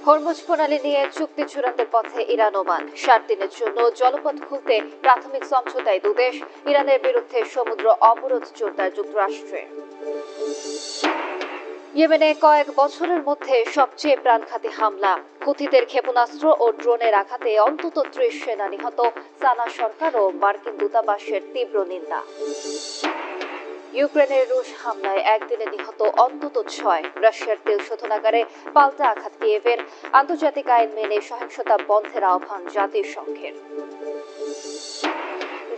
Hormuz প্রণালী নিয়ে চুক্তি চূড়ান্তের পথে ইরান ওমান 7 দিনের জন্য জলপথ খুলতে প্রাথমিক সমঝোতায় দুদেশ। ইরানের বিরুদ্ধে সমুদ্র অবরোধ জোরদার যুক্তরাষ্ট্রের। ইয়েমেনে কয়েক বছরের মধ্যে সবচেয়ে প্রাণঘাতী হামলা, হুথিদের ক্ষেপণাস্ত্র ও ড্রোনের আঘাতে অন্তত 30 সেনা নিহত। সানা সরকার ও মার্কিন দূতাবাসের তীব্র নিন্দা। ইউক্রেনের রুশ হামলায় একদিনে নিহত অন্তত 6। রাশিয়ার তেল শোধনাগারে পাল্টা আঘাত কিয়েভের। আন্তর্জাতিক আইন মেনে সহিংসতা বন্ধের আহ্বান জাতিসংঘের।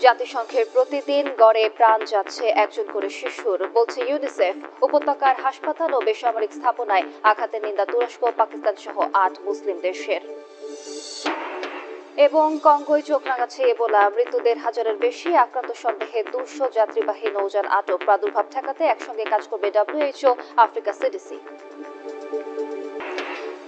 জাতিসংঘের প্রতিদিন গড়ে প্রাণ যাচ্ছে একজন করে শিশুর, বলছে ইউনিসেফ। উপত্যকার হাসপাতাল ও বেসামরিক স্থাপনায় আঘাতের নিন্দা তুরস্ক, পাকিস্তান সহ 8 মুসলিম দেশের। এবং কঙ্গোয় চোখ রাঙাচ্ছে এবোলা, মৃত্যু 1,500-এর বেশি, আক্রান্ত সন্দেহে 200 যাত্রীবাহী নৌযান আটক। প্রাদুর্ভাব ঠেকাতে একসঙ্গে কাজ করবে WHO, আফ্রিকা সিডিসি।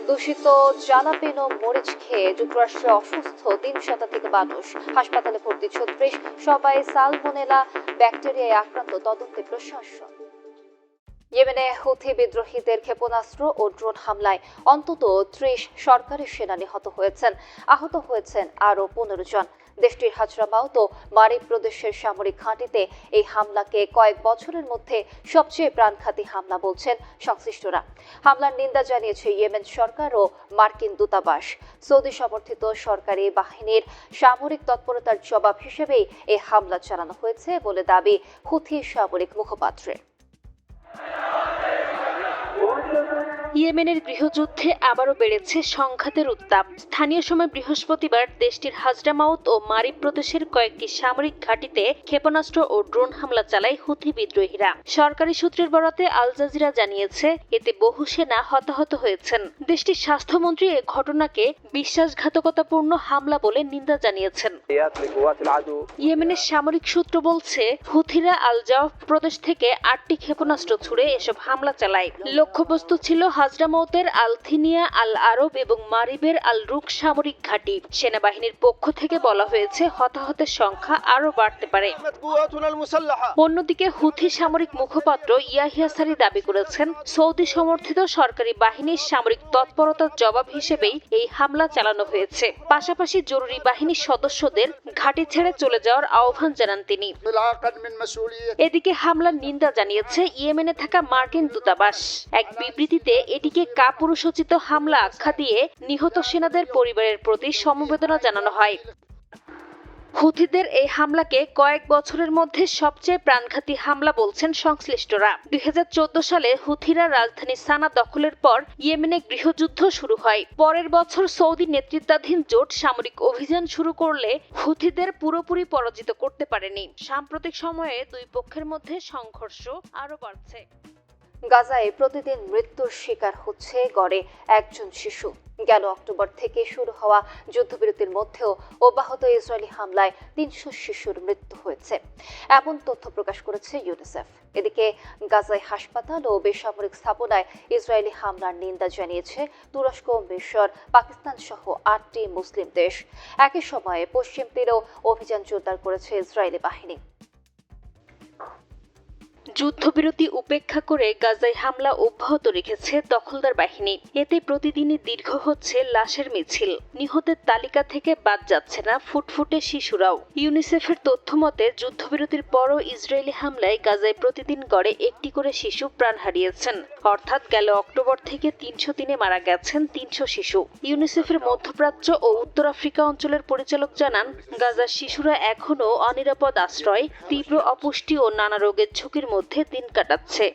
দূষিত জ্বালাপিনো মরিচ খেয়ে যুক্তরাষ্ট্রে অসুস্থ 3 শতাধিক মানুষ, হাসপাতালে ভর্তি 36, সবাই সালমোনেলা ব্যাকটেরিয়ায় আক্রান্ত, তদন্তে প্রশাসন। ইয়েমেনে হুথি বিদ্রোহীদের ক্ষেপণাস্ত্র ও ড্রোন হামলায় অন্তত 30 সরকারি সেনা নিহত হয়েছেন, আহত হয়েছেন আরও 15 জন। দেশটির হাজরামাউত ও মারিব প্রদেশের সামরিক ঘাঁটিতে এই হামলাকে কয়েক বছরের মধ্যে সবচেয়ে প্রাণঘাতী হামলা বলছেন সংশ্লিষ্টরা। হামলার নিন্দা জানিয়েছে ইয়েমেন সরকার ও মার্কিন দূতাবাস। সৌদি সমর্থিত সরকারি বাহিনীর সামরিক তৎপরতার জবাব হিসেবেই এই হামলা চালানো হয়েছে বলে দাবি হুথি সামরিক মুখপাত্রের। ইয়েমেনের গৃহযুদ্ধে আবারও বেড়েছে সংঘাতের উত্তাপ। স্থানীয় সময় বৃহস্পতিবার দেশটির হাজরামাউত ও মারিব প্রদেশের কয়েকটি সামরিক ঘাঁটিতে ক্ষেপণাস্ত্র ও ড্রোন হামলা চালায় হুথি বিদ্রোহীরা। সরকারি সূত্রের বরাতে আল জাজিরা জানিয়েছে এতে বহু সেনা হতাহত হয়েছেন। দেশটির স্বাস্থ্যমন্ত্রী এ ঘটনাকে বিশ্বাসঘাতকতাপূর্ণ হামলা বলে নিন্দা জানিয়েছেন। ইয়েমেনের সামরিক সূত্র বলছে হুথিরা আল জাওফ প্রদেশ থেকে 8টি ক্ষেপণাস্ত্র ছুড়ে এসব হামলা চালায়। লক্ষ্যবস্তু ছিল হাজরামাউতের আল থিনিয়া, আল আরব এবং মারিবের আল রুক সামরিক ঘাঁটি। সেনাবাহিনীর পক্ষ থেকে বলা হয়েছে হতাহতের সংখ্যা আরও বাড়তে পারে। অন্যদিকে হুথি সামরিক মুখপাত্র ইয়াহিয়া সারি দাবি করেছেন সৌদি সমর্থিত সরকারি বাহিনীর সামরিক তৎপরতার জবাব হিসেবেই এই হামলা চালানো হয়েছে। পাশাপাশি জরুরি বাহিনীর সদস্যদের ঘাঁটি ছেড়ে চলে যাওয়ার আহ্বান জানান তিনি। এদিকে হামলার নিন্দা জানিয়েছে ইয়েমেনে থাকা মার্কিন দূতাবাস। এক বিবৃতিতে এটিকে কাপুরুষোচিত হামলা আখ্যা দিয়ে নিহত সেনাদের পরিবারের প্রতি সমবেদনা জানানো হয়। হুথিদের এই হামলাকে কয়েক বছরের মধ্যে সবচেয়ে প্রাণঘাতী হামলা বলছেন সংশ্লিষ্টরা। 2014 সালে হুথিরা রাজধানী সানা দখলের পর ইয়েমেনে গৃহযুদ্ধ শুরু হয়। পরের বছর সৌদি নেতৃত্বাধীন জোট সামরিক অভিযান শুরু করলে হুথিদের পুরোপুরি পরাজিত করতে পারেনি। সাম্প্রতিক সময়ে দুই পক্ষের মধ্যে সংঘর্ষ আরও বাড়ছে। গাজায় প্রতিদিন মৃত্যুর শিকার হচ্ছে গড়ে একজন শিশু। গেল অক্টোবর থেকে শুরু হওয়া যুদ্ধবিরতির মধ্যেও অব্যাহত ইসরায়েলি হামলায় 300 শিশুর মৃত্যু হয়েছে, এমন তথ্য প্রকাশ করেছে ইউনিসেফ। এদিকে গাজায় হাসপাতাল ও বেসামরিক স্থাপনায় ইসরায়েলি হামলার নিন্দা জানিয়েছে তুরস্ক, মিশর, পাকিস্তান সহ 8টি মুসলিম দেশ। একই সময়ে পশ্চিম তীরেও অভিযান জোরদার করেছে ইসরায়েলি বাহিনী। যুদ্ধবিরতি উপেক্ষা করে গাজায় হামলা অব্যাহত রেখেছে দখলদার বাহিনী। এতে প্রতিদিনই দীর্ঘ হচ্ছে লাশের মিছিল। নিহতের তালিকা থেকে বাদ যাচ্ছে না ফুটফুটে শিশুরাও। ইউনিসেফের তথ্য মতে যুদ্ধবিরতির পরও ইসরায়েলি হামলায় গাজায় প্রতিদিন গড়ে 1টি করে শিশু প্রাণ হারিয়েছেন। অর্থাৎ গেল অক্টোবর থেকে 300 দিনে মারা গেছেন 300 শিশু। ইউনিসেফের মধ্যপ্রাচ্য ও উত্তর আফ্রিকা অঞ্চলের পরিচালক জানান গাজার শিশুরা এখনও অনিরাপদ আশ্রয়, তীব্র অপুষ্টি ও নানা রোগের ঝুঁকির মধ্যে দিন কাটাচ্ছে।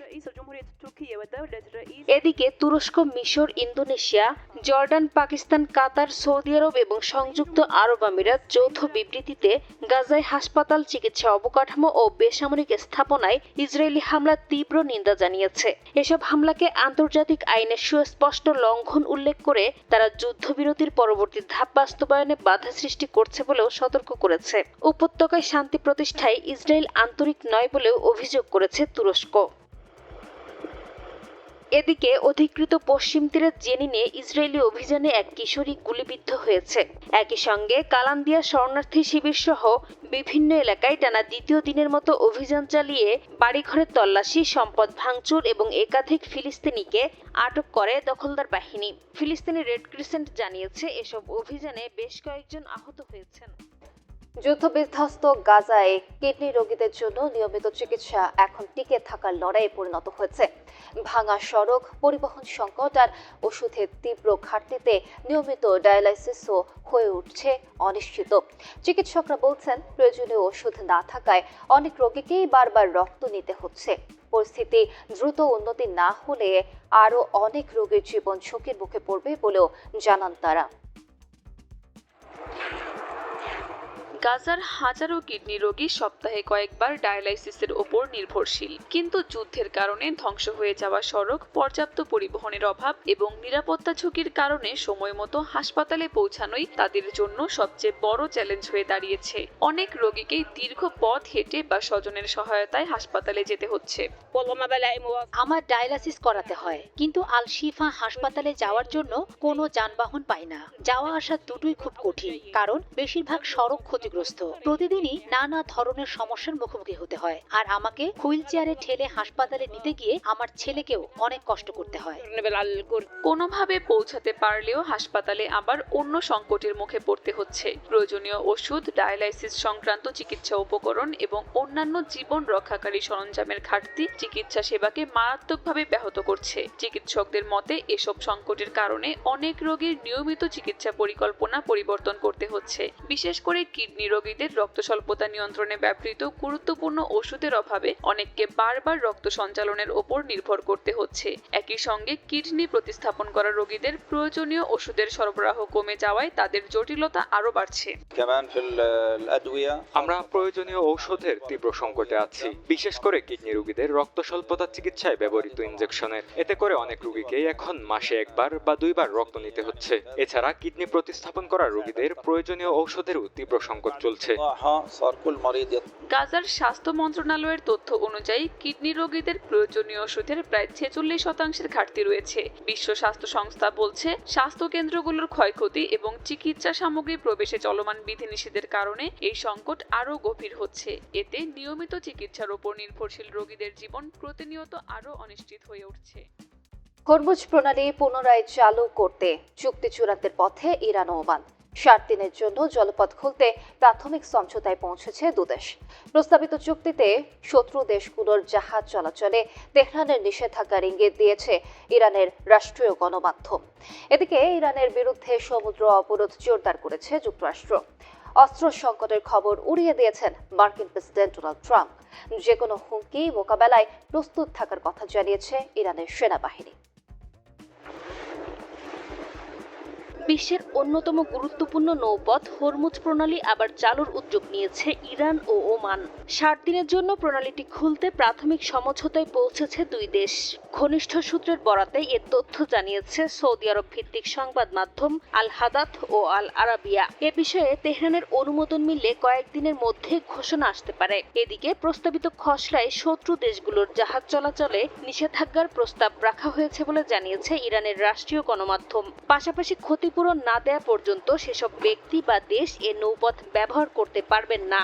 এদিকে তুরস্ক, মিশর, ইন্দোনেশিয়া, জর্ডান, পাকিস্তান, কাতার, সৌদি আরব এবং সংযুক্ত আরব আমিরাত যৌথ বিবৃতিতে গাজায় হাসপাতাল, চিকিৎসা অবকাঠামো ও বেসামরিক স্থাপনায় ইসরায়েলি হামলার তীব্র নিন্দা জানিয়েছে। এসব হামলাকে আন্তর্জাতিক আইনের সুস্পষ্ট লঙ্ঘন উল্লেখ করে তারা যুদ্ধবিরতির পরবর্তী ধাপ বাস্তবায়নে বাধা সৃষ্টি করছে বলেও সতর্ক করেছে। উপত্যকায় শান্তি প্রতিষ্ঠায় ইসরায়েল আন্তরিক নয় বলেও অভিযোগ করেছে তুরস্ক। এদিকে অধিকৃত পশ্চিম তীরের জেনিনে ইসরায়েলি অভিযানে এক কিশোরী গুলিবিদ্ধ হয়েছে। একই সঙ্গে কালান্দিয়া শরণার্থী শিবির সহ বিভিন্ন এলাকায় টানা দ্বিতীয় দিনের মতো অভিযান চালিয়ে বাড়িঘরের তল্লাশি, সম্পদ ভাঙচুর এবং একাধিক ফিলিস্তিনিকে আটক করে দখলদার বাহিনী। ফিলিস্তিনি রেড ক্রিসেন্ট জানিয়েছে এসব অভিযানে বেশ কয়েকজন আহত হয়েছেন। যুদ্ধবিধ্বস্ত গাজায় কিডনি রোগীদের জন্য নিয়মিত চিকিৎসা এখন টিকে থাকার লড়াইয়ে পরিণত হয়েছে। ভাঙা সড়ক, পরিবহন সংকট আর ওষুধের তীব্র ঘাটতিতে নিয়মিত ডায়ালাইসিসও হয়ে উঠছে অনিশ্চিত। চিকিৎসকরা বলছেন, প্রয়োজনীয় ওষুধ না থাকায় অনেক রোগীকেই বারবার রক্ত নিতে হচ্ছে। পরিস্থিতি দ্রুত উন্নতি না হলে আরও অনেক রোগীর জীবন ঝুঁকির মুখে পড়বে বলেও জানান তারা। গাজার হাজারো কিডনি রোগী সপ্তাহে কয়েকবার ডায়ালাইসিসের ওপর নির্ভরশীল, কিন্তু যুদ্ধের কারণে ধ্বংস হয়ে যাওয়া সড়ক, পর্যাপ্ত পরিবহনের অভাব এবং নিরাপত্তা ঝুঁকির কারণে সময় মতো হাসপাতালে পৌঁছানোই তাদের জন্য সবচেয়ে বড় চ্যালেঞ্জ হয়ে দাঁড়িয়েছে। অনেক রোগীকেই দীর্ঘ পথ হেঁটে বা স্বজনের সহায়তায় হাসপাতালে যেতে হচ্ছে। আমার ডায়ালাইসিস করাতে হয়, কিন্তু আল শিফা হাসপাতালে যাওয়ার জন্য কোনো যানবাহন পাই না। যাওয়া আসা দুটোই খুব কঠিন, কারণ বেশিরভাগ সড়ক ক্ষতিগ্রস্ত। প্রতিদিনই নানা ধরনের সমস্যার মুখোমুখি হতে হয়, আর আমাকে হুইল চেয়ারে ঠেলে হাসপাতালে নিতে গিয়ে আমার ছেলেকেও অনেক কষ্ট করতে হয়। কোনোভাবে পৌঁছাতে পারলেও হাসপাতালে আবার অন্য সংকটের মুখে পড়তে হচ্ছে। প্রয়োজনীয় ওষুধ, ডায়ালাইসিস সংক্রান্ত চিকিৎসা উপকরণ এবং অন্যান্য জীবন রক্ষাকারী সরঞ্জামের ঘাটতি চিকিৎসা সেবাকে মারাত্মকভাবে ব্যাহত করছে। চিকিৎসকদের মতে, এসব সংকটের কারণে অনেক রোগীর নিয়মিত চিকিৎসা পরিকল্পনা পরিবর্তন করতে হচ্ছে। বিশেষ করে কিডনি রোগীদের রক্ত স্বল্পতা নিয়ন্ত্রণে ব্যবহৃত গুরুত্বপূর্ণ ওষুধের অভাবে অনেককে বারবার রক্ত সঞ্চালনের ওপর নির্ভর করতে হচ্ছে। একই সঙ্গে কিডনি প্রতিস্থাপন করা রোগীদের প্রয়োজনীয় ওষুধের সরবরাহ কমে যাওয়ায় তাদের জটিলতা আরও বাড়ছে। আমরা প্রয়োজনীয় ঔষধের তীব্র সংকটে আছি, বিশেষ করে কিডনি রোগীদের রক্ত স্বল্পতা চিকিৎসায় ব্যবহৃত ইনজেকশনের। এতে করে অনেক রোগীকেই এখন মাসে একবার বা দুইবার রক্ত নিতে হচ্ছে। এছাড়া কিডনি প্রতিস্থাপন করা রোগীদের প্রয়োজনীয় ঔষধেরও তীব্র সংকট চলছে। গাজার স্বাস্থ্য মন্ত্রণালয়ের তথ্য অনুযায়ী কিডনি রোগীদের প্রয়োজনীয় ওষুধের প্রায় 46% ঘাটতি রয়েছে। বিশ্ব স্বাস্থ্য সংস্থা বলছে, স্বাস্থ্য কেন্দ্রগুলোর ক্ষয়ক্ষতি এবং চিকিৎসা সামগ্রী প্রবেশে চলমান বিধিনিষেধের কারণে এই সংকট আরও গভীর হচ্ছে। এতে নিয়মিত চিকিৎসার উপর নির্ভরশীল রোগীদের জীবন প্রতিনিয়ত আরও অনিশ্চিত হয়ে উঠছে। হরমুজ প্রণালী পুনরায় চালু করতে চুক্তি চূড়ান্তের পথে ইরান ও ওমান। 7 দিনের জন্য জলপথ খুলতে প্রাথমিক সমঝোতায় পৌঁছেছে দুদেশ। প্রস্তাবিত চুক্তিতে শত্রু দেশগুলোর জাহাজ চলাচলে তেহরানের নিষেধাজ্ঞার ইঙ্গিত দিয়েছে ইরানের রাষ্ট্রীয় গণমাধ্যম। এদিকে ইরানের বিরুদ্ধে সমুদ্র অবরোধ জোরদার করেছে যুক্তরাষ্ট্র। অস্ত্র সংকটের খবর উড়িয়ে দিয়েছেন মার্কিন প্রেসিডেন্ট ডোনাল্ড ট্রাম্প। যে কোনো হুমকি মোকাবেলায় প্রস্তুত থাকার কথা জানিয়েছে ইরানের সেনাবাহিনী। বিশ্বের অন্যতম গুরুত্বপূর্ণ নৌপথ হরমুজ প্রণালী আবার চালুর উদ্যোগ নিয়েছে ইরান ও ওমান। 7 দিনের জন্য প্রণালীটি খুলতে প্রাথমিক সমঝোতায় পৌঁছেছে দুই দেশ। ঘনিষ্ঠ সূত্রের বরাতে এ তথ্য জানিয়েছে সৌদি আরব ভিত্তিক সংবাদ মাধ্যম আল হাদাত ও আল আরাবিয়া। এ বিষয়ে তেহরানের অনুমোদন মিললে কয়েকদিনের মধ্যে ঘোষণা আসতে পারে। এদিকে প্রস্তাবিত খসড়ায় শত্রু দেশগুলোর জাহাজ চলাচলে নিষেধাজ্ঞার প্রস্তাব রাখা হয়েছে বলে জানিয়েছে ইরানের রাষ্ট্রীয় গণমাধ্যম। পাশাপাশি ক্ষতিপূরণ না দেয়া পর্যন্ত সেসব ব্যক্তি বা দেশ এ নৌপথ ব্যবহার করতে পারবেন না।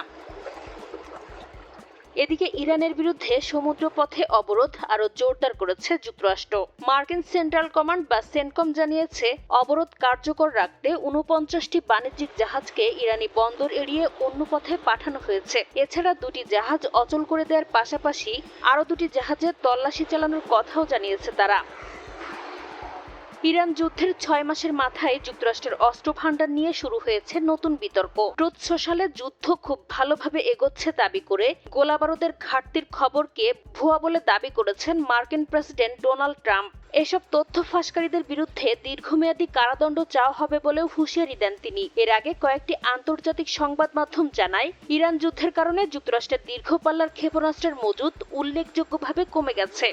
এদিকে ইরানের বিরুদ্ধে সমুদ্রপথে অবরোধ আরো জোরদার করেছে যুক্তরাষ্ট্র। মার্কিন সেন্ট্রাল কমান্ড বা সেনকম জানিয়েছে, অবরোধ কার্যকর রাখতে 49টি বাণিজ্যিক জাহাজকে ইরানি বন্দর এড়িয়ে অন্য পথে পাঠানো হয়েছে। এছাড়া 2টি জাহাজ অচল করে দেওয়ার পাশাপাশি আরো 2টি জাহাজের তল্লাশি চালানোর কথাও জানিয়েছে তারা। ইরান যুদ্ধের 6 মাসের মাথায় যুক্তরাষ্ট্রের অস্ত্র ভান্ডার নিয়ে শুরু হয়েছে নতুন বিতর্ক। ট্রুথ সোশ্যালে যুদ্ধ খুব ভালোভাবে এগোচ্ছে দাবি করে গোলাবারুদের ঘাটতির খবরকে ভুয়া বলে দাবি করেছেন মার্কিন প্রেসিডেন্ট ডোনাল্ড ট্রাম্প। এসব তথ্য ফাঁসকারীদের বিরুদ্ধে দীর্ঘমেয়াদী কারাদণ্ড চাওয়া হবে বলেও হুঁশিয়ারি দেন তিনি। এর আগে কয়েকটি আন্তর্জাতিক সংবাদ মাধ্যম জানায়, ইরান যুদ্ধের কারণে যুক্তরাষ্ট্রের দীর্ঘপাল্লার ক্ষেপণাস্ত্রের মজুত উল্লেখযোগ্যভাবে কমে গেছে।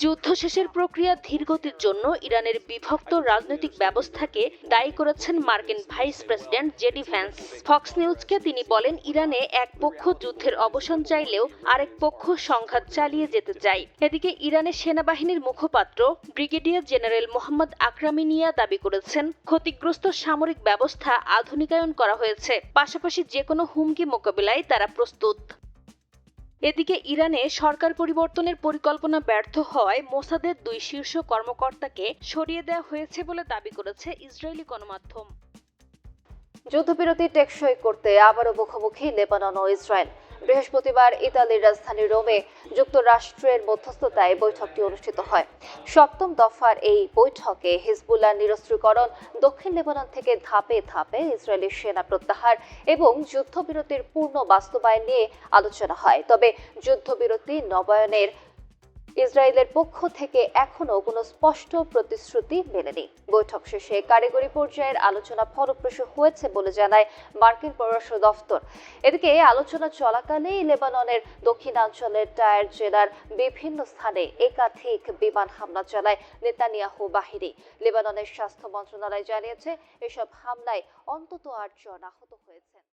যুদ্ধ শেষের প্রক্রিয়া ধীরগতির জন্য ইরানের বিভক্ত রাজনৈতিক ব্যবস্থাকে দায়ী করেছেন মার্কিন vice president JD Vance. Fox নিউজকে তিনি বলেন, ইরানে এক পক্ষ যুদ্ধের অবসান চাইলেও আরেক পক্ষ সংঘাত চালিয়ে যেতে চায়। এদিকে ইরানের ইরানের সেনাবাহিনীর মুখপাত্র ব্রিগেডিয়ার জেনারেল মোহাম্মদ আকরামিনিয়া দাবি করেছেন, ক্ষতিগ্রস্ত সামরিক ব্যবস্থা আধুনিকায়ন করা হয়েছে, পাশাপাশি যে কোনো হুমকি মোকাবিলায় তারা প্রস্তুত। এদিকে ইরানে সরকার পরিবর্তনের পরিকল্পনা ব্যর্থ হওয়ায় মোসাদের 2 শীর্ষ কর্মকর্তাকে সরিয়ে দেওয়া হয়েছে বলে দাবি করেছে ইসরায়েলি গণমাধ্যম। যুদ্ধবিরতি টেকসই করতে আবারও মুখোমুখি লেবানন ও ইসরায়েল। বৃহস্পতিবার ইতালির রাজধানী রোমে যুক্তরাষ্ট্রের মধ্যস্থতায় বৈঠকটি অনুষ্ঠিত হয়। 7ম দফার এই বৈঠকে হিজবুল্লাহ নিরস্ত্রীকরণ, দক্ষিণ লেবানন থেকে ধাপে ধাপে ইসরায়েলি সেনা প্রত্যাহার এবং যুদ্ধবিরতির পূর্ণ বাস্তবায়ন নিয়ে আলোচনা হয়। তবে যুদ্ধবিরতি নবায়নের ইসরায়েলের পক্ষ থেকে এখনো কোনো স্পষ্ট প্রতিশ্রুতি মেলেনি। বৈঠক শেষে কারিগরি পর্যায়ের আলোচনা ফলপ্রসূ হয়েছে বলে জানায় মার্কিন পররাষ্ট্র দফতর। এদিকে আলোচনা চলাকালে লেবাননের দক্ষিণাঞ্চলের টায়ার জেলার বিভিন্ন স্থানে একাধিক বিমান হামলা চালায় নেতানিয়াহু বাহিনী। লেবাননের স্বাস্থ্য মন্ত্রণালয় জানিয়েছে, এসব হামলায় অন্তত 8 জন আহত